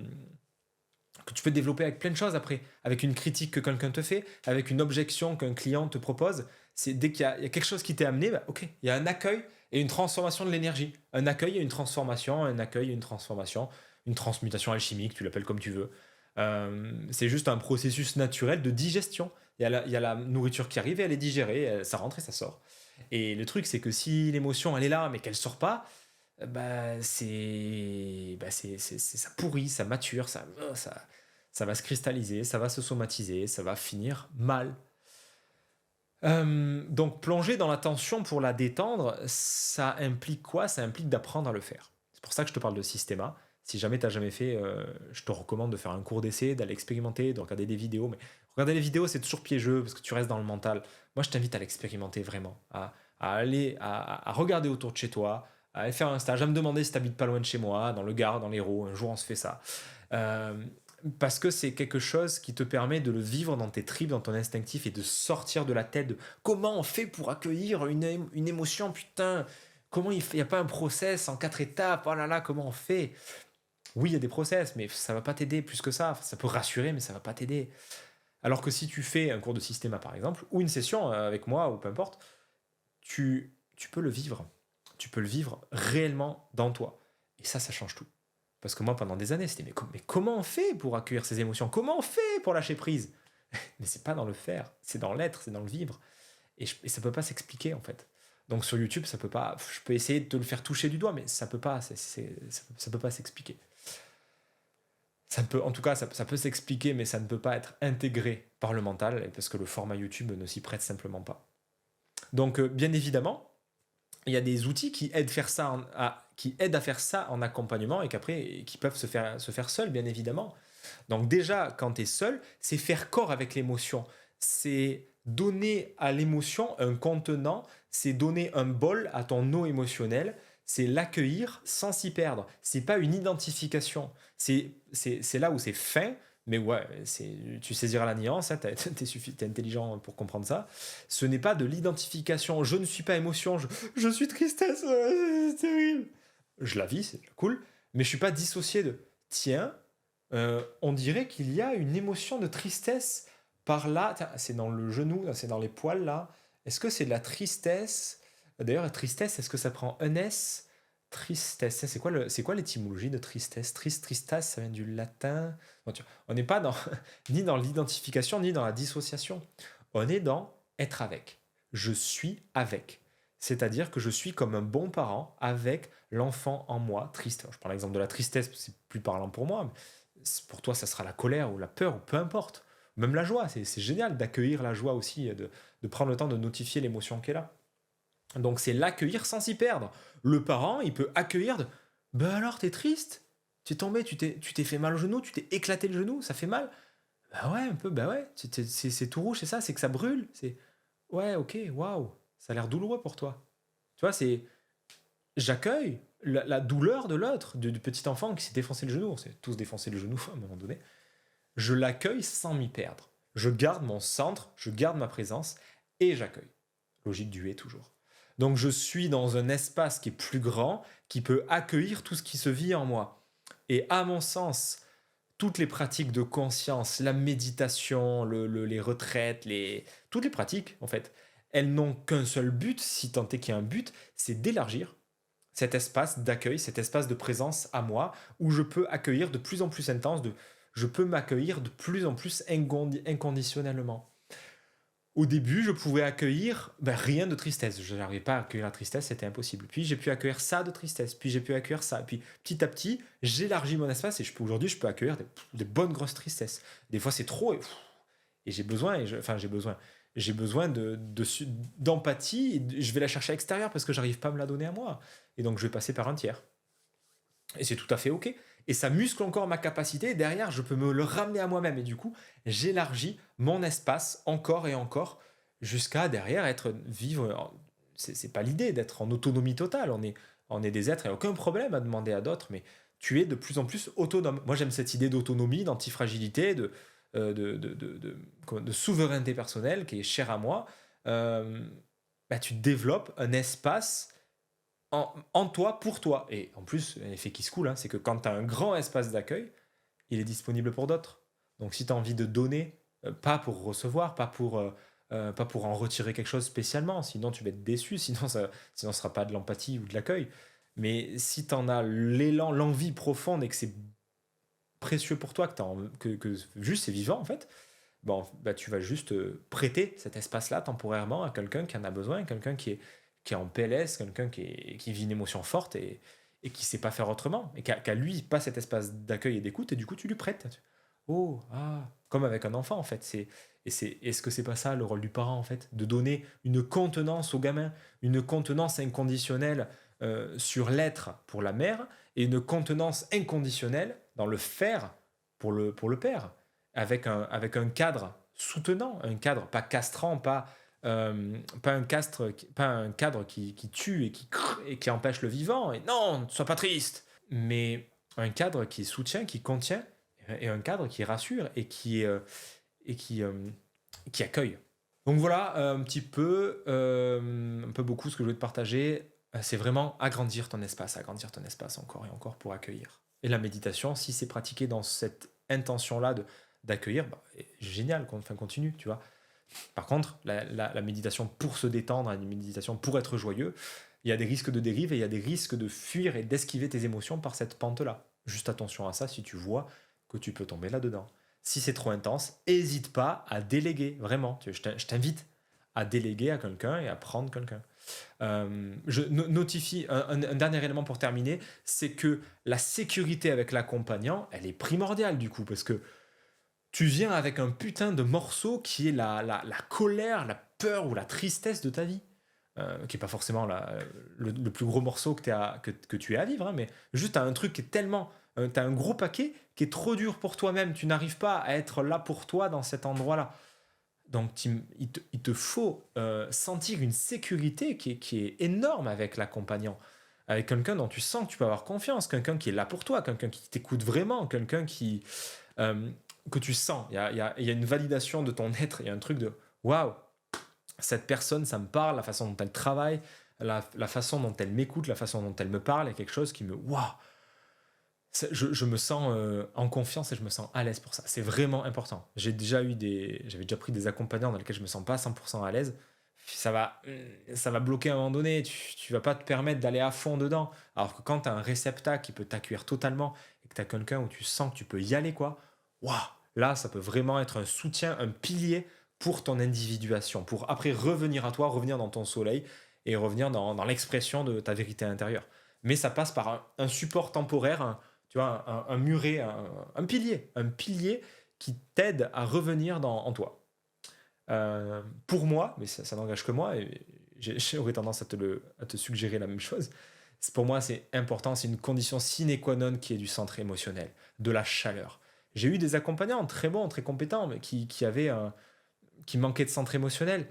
développer avec plein de choses après. Avec une critique que quelqu'un te fait, avec une objection qu'un client te propose. C'est dès qu'il y a quelque chose qui t'est amené, OK, il y a un accueil et une transformation de l'énergie. Un accueil et une transformation, un accueil et une transformation, une transmutation alchimique, tu l'appelles comme tu veux. C'est juste un processus naturel de digestion. Il y a la nourriture qui arrive et elle est digérée, ça rentre et ça sort. Et le truc, c'est que si l'émotion, elle est là, mais qu'elle sort pas, ça pourrit, ça mature, ça va se cristalliser, ça va se somatiser, ça va finir mal. Donc plonger dans la tension pour la détendre, ça implique quoi? Ça implique d'apprendre à le faire. C'est pour ça que je te parle de systéma. Si jamais tu n'as jamais fait, je te recommande de faire un cours d'essai, d'aller expérimenter, de regarder des vidéos. Mais regarder les vidéos, c'est toujours piégeux parce que tu restes dans le mental. Moi, je t'invite à l'expérimenter vraiment, à regarder autour de chez toi, à aller faire un stage, à me demander si tu habites pas loin de chez moi, dans le Gard, dans l'Hérault. Un jour, on se fait ça. Parce que c'est quelque chose qui te permet de le vivre dans tes tripes, dans ton instinctif et de sortir de la tête de comment on fait pour accueillir une émotion, putain. Comment il n'y a pas un process en 4 étapes? Oh là là, comment on fait? Oui, il y a des process, mais ça ne va pas t'aider plus que ça. Ça peut rassurer, mais ça ne va pas t'aider. Alors que si tu fais un cours de systéma, par exemple, ou une session avec moi, ou peu importe, tu peux le vivre. tu peux le vivre réellement dans toi. Et ça change tout. Parce que moi, pendant des années, c'était mais comment on fait pour accueillir ces émotions? Comment on fait pour lâcher prise? Mais c'est pas dans le faire, c'est dans l'être, c'est dans le vivre. Et ça peut pas s'expliquer, en fait. Donc sur YouTube, ça peut pas. Je peux essayer de te le faire toucher du doigt, mais ça peut pas. Ça peut pas s'expliquer. En tout cas, ça peut s'expliquer, mais ça ne peut pas être intégré par le mental, parce que le format YouTube ne s'y prête simplement pas. Donc, bien évidemment, il y a des outils qui aident à faire ça en accompagnement et qui peuvent se faire seuls, bien évidemment. Donc déjà, quand tu es seul, c'est faire corps avec l'émotion. C'est donner à l'émotion un contenant, c'est donner un bol à ton eau émotionnelle, c'est l'accueillir sans s'y perdre. C'est pas une identification. C'est là où c'est fin, mais ouais, tu saisiras la nuance, hein, t'es intelligent pour comprendre ça. Ce n'est pas de l'identification. Je ne suis pas émotion, je suis tristesse, c'est terrible. Je la vis, c'est cool, mais je suis pas dissocié de tiens, on dirait qu'il y a une émotion de tristesse par là. Tiens, c'est dans le genou, c'est dans les poils là. Est-ce que c'est de la tristesse? D'ailleurs, la tristesse, est-ce que ça prend un S? Tristesse, c'est quoi l'étymologie de tristesse? Tristas, ça vient du latin. On n'est pas ni dans l'identification, ni dans la dissociation. On est dans être avec. Je suis avec. C'est-à-dire que je suis comme un bon parent avec l'enfant en moi, triste. Je prends l'exemple de la tristesse, c'est plus parlant pour moi. Mais pour toi, ça sera la colère ou la peur, ou peu importe. Même la joie, c'est génial d'accueillir la joie aussi, de prendre le temps de notifier l'émotion qui est là. Donc c'est l'accueillir sans s'y perdre. Le parent, il peut accueillir ben alors, t'es triste? Tu es tombé, tu t'es fait mal au genou, tu t'es éclaté le genou, ça fait mal? Bah ouais, un peu, bah ouais, c'est tout rouge, c'est ça, c'est que ça brûle. Ouais, ok, waouh, ça a l'air douloureux pour toi. Tu vois, j'accueille la douleur de l'autre, du petit enfant qui s'est défoncé le genou. On s'est tous défoncé le genou à un moment donné. Je l'accueille sans m'y perdre. Je garde mon centre, je garde ma présence et j'accueille. Logique du et toujours. Donc je suis dans un espace qui est plus grand, qui peut accueillir tout ce qui se vit en moi. Et à mon sens, toutes les pratiques de conscience, la méditation, les retraites, toutes les pratiques, en fait, elles n'ont qu'un seul but, si tant est qu'il y a un but, c'est d'élargir cet espace d'accueil, cet espace de présence à moi, où je peux accueillir de plus en plus intense, je peux m'accueillir de plus en plus inconditionnellement. Au début, je pouvais accueillir rien de tristesse. Je n'arrivais pas à accueillir la tristesse, c'était impossible. Puis j'ai pu accueillir ça de tristesse, puis j'ai pu accueillir ça. Puis petit à petit, j'élargis mon espace et aujourd'hui, je peux accueillir des bonnes grosses tristesses. Des fois, c'est trop et j'ai besoin, j'ai besoin d'empathie et je vais la chercher à l'extérieur parce que j'arrive pas à me la donner à moi. Et donc, je vais passer par un tiers. Et c'est tout à fait OK. Et ça muscle encore ma capacité. Et derrière, je peux me le ramener à moi-même. Et du coup, j'élargis mon espace encore et encore jusqu'à derrière vivre. C'est pas l'idée d'être en autonomie totale. On est des êtres. Il n'y a aucun problème à demander à d'autres. Mais tu es de plus en plus autonome. Moi, j'aime cette idée d'autonomie, d'antifragilité, de souveraineté personnelle qui est chère à moi. Tu développes un espace en toi, pour toi. Et en plus, un effet qui se coule, c'est que quand tu as un grand espace d'accueil, il est disponible pour d'autres. Donc si tu as envie de donner, pas pour recevoir, pas pour en retirer quelque chose spécialement, sinon tu vas être déçu, sinon ce ne sera pas de l'empathie ou de l'accueil. Mais si tu en as l'élan, l'envie profonde et que c'est précieux pour toi, que juste c'est vivant en fait, tu vas juste prêter cet espace-là temporairement à quelqu'un qui en a besoin, quelqu'un qui est en PLS, quelqu'un qui vit une émotion forte et qui ne sait pas faire autrement, et qui a lui pas cet espace d'accueil et d'écoute, et du coup tu lui prêtes. Comme avec un enfant en fait. Est-ce que c'est pas ça le rôle du parent en fait? De donner une contenance au gamin, une contenance inconditionnelle sur l'être pour la mère, et une contenance inconditionnelle dans le faire pour le père, avec un cadre soutenant, un cadre pas castrant, pas un cadre qui tue et qui empêche le vivant, et non, ne sois pas triste, mais un cadre qui soutient, qui contient, et un cadre qui rassure et qui accueille. Donc voilà un peu beaucoup ce que je voulais te partager. C'est vraiment agrandir ton espace encore et encore pour accueillir. Et la méditation, si c'est pratiqué dans cette intention-là d'accueillir, génial, continue, tu vois. Par contre, la méditation pour se détendre, une méditation pour être joyeux, Il y a des risques de dérive et il y a des risques de fuir et d'esquiver tes émotions par cette pente-là. Juste attention à ça si tu vois que tu peux tomber là-dedans. Si c'est trop intense, n'hésite pas à déléguer, vraiment. Je t'invite à déléguer à quelqu'un et à prendre quelqu'un. Je notifie un dernier élément pour terminer, c'est que la sécurité avec l'accompagnant, elle est primordiale du coup, parce que tu viens avec un putain de morceau qui est la colère, la peur ou la tristesse de ta vie. Qui n'est pas forcément le plus gros morceau que tu aies à vivre, hein, mais juste tu as un truc qui est tellement... tu as un gros paquet qui est trop dur pour toi-même. Tu n'arrives pas à être là pour toi dans cet endroit-là. Donc il te faut sentir une sécurité qui est énorme avec l'accompagnant. Avec quelqu'un dont tu sens que tu peux avoir confiance, quelqu'un qui est là pour toi, quelqu'un qui t'écoute vraiment, quelqu'un que tu sens. Il y a une validation de ton être, il y a un truc de « waouh ». Cette personne, ça me parle, la façon dont elle travaille, la façon dont elle m'écoute, la façon dont elle me parle, il y a quelque chose qui me... Waouh, je me sens en confiance et je me sens à l'aise pour ça. C'est vraiment important. J'avais déjà pris des accompagnants dans lesquels je me sens pas 100% à l'aise. Ça va bloquer à un moment donné. Tu vas pas te permettre d'aller à fond dedans. Alors que quand tu as un réceptacle qui peut t'accueillir totalement et que tu as quelqu'un où tu sens que tu peux y aller, quoi, waouh, là, ça peut vraiment être un soutien, un pilier pour ton individuation, pour après revenir à toi, revenir dans ton soleil et revenir dans l'expression de ta vérité intérieure. Mais ça passe par un support temporaire, tu vois, un muret, un pilier qui t'aide à revenir en toi. Pour moi, mais ça n'engage que moi, et j'aurais tendance à te suggérer la même chose, pour moi c'est important, c'est une condition sine qua non qui est du centre émotionnel, de la chaleur. J'ai eu des accompagnants très bons, très compétents, mais qui manquaient de centre émotionnel.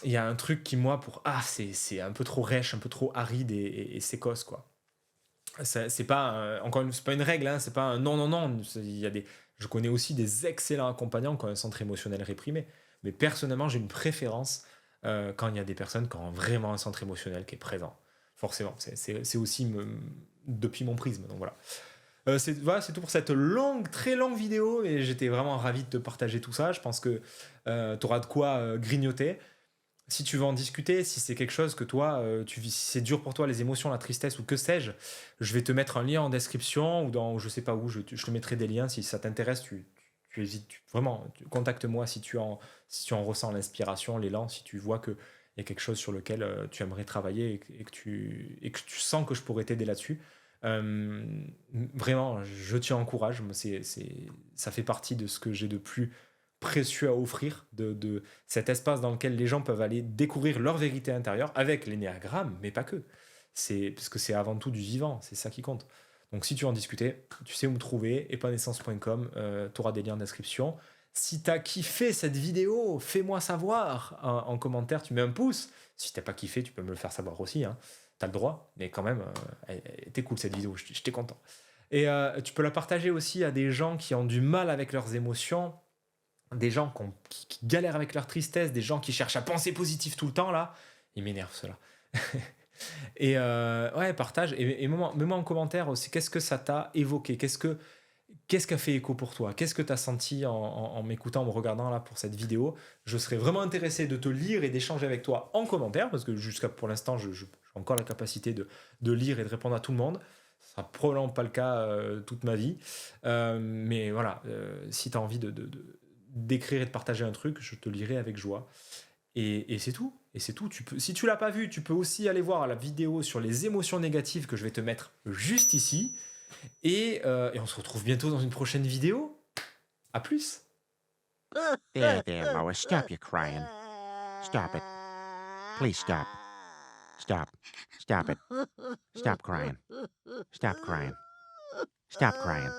Il y a un truc qui, moi, c'est un peu trop rêche, un peu trop aride et sécosse, quoi. C'est pas c'est pas une règle, hein, c'est pas un non. Je connais aussi des excellents accompagnants qui ont un centre émotionnel réprimé. Mais personnellement, j'ai une préférence quand il y a des personnes qui ont vraiment un centre émotionnel qui est présent. Forcément, c'est aussi depuis mon prisme. Donc voilà. C'est tout pour cette très longue vidéo et j'étais vraiment ravi de te partager tout ça. Je pense que tu auras de quoi grignoter. Si tu veux en discuter, si c'est quelque chose que toi, si c'est dur pour toi, les émotions, la tristesse ou que sais-je, je vais te mettre un lien en description ou je sais pas où, je te mettrai des liens. Si ça t'intéresse, tu hésites, vraiment, contacte-moi si tu en ressens l'inspiration, l'élan, si tu vois qu'il y a quelque chose sur lequel tu aimerais travailler et que tu sens que je pourrais t'aider là-dessus. Vraiment, je t'y encourage. Ça fait partie de ce que j'ai de plus précieux à offrir, de cet espace dans lequel les gens peuvent aller découvrir leur vérité intérieure avec l'énéagramme, mais pas que. Parce que c'est avant tout du vivant, c'est ça qui compte. Donc si tu veux en discuter, tu sais où me trouver, epanescence.com, tu auras des liens en description. Si tu as kiffé cette vidéo, fais-moi savoir en commentaire, tu mets un pouce. Si tu n'as pas kiffé, tu peux me le faire savoir aussi, hein. T'as le droit, mais quand même, elle était cool cette vidéo, j'étais content. Et tu peux la partager aussi à des gens qui ont du mal avec leurs émotions, des gens qui galèrent avec leur tristesse, des gens qui cherchent à penser positif tout le temps, là. Ils m'énervent, ceux-là. Et ouais, partage. Et mets-moi en commentaire aussi, qu'est-ce que ça t'a évoqué ? Qu'est-ce qui a fait écho pour toi ? Qu'est-ce que tu as senti en m'écoutant, en me regardant là pour cette vidéo ? Je serais vraiment intéressé de te lire et d'échanger avec toi en commentaire, parce que jusqu'à pour l'instant, j'ai encore la capacité de lire et de répondre à tout le monde. Ce sera probablement pas le cas toute ma vie. Mais voilà, si tu as envie d'écrire et de partager un truc, je te lirai avec joie. Et c'est tout. Et c'est tout. Si tu l'as pas vu, tu peux aussi aller voir la vidéo sur les émotions négatives que je vais te mettre juste ici. Et on se retrouve bientôt dans une prochaine vidéo. À plus. There, Lois, stop your crying. Stop it. Please stop. Stop. Stop it. Stop crying. Stop crying. Stop crying.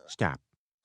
Stop.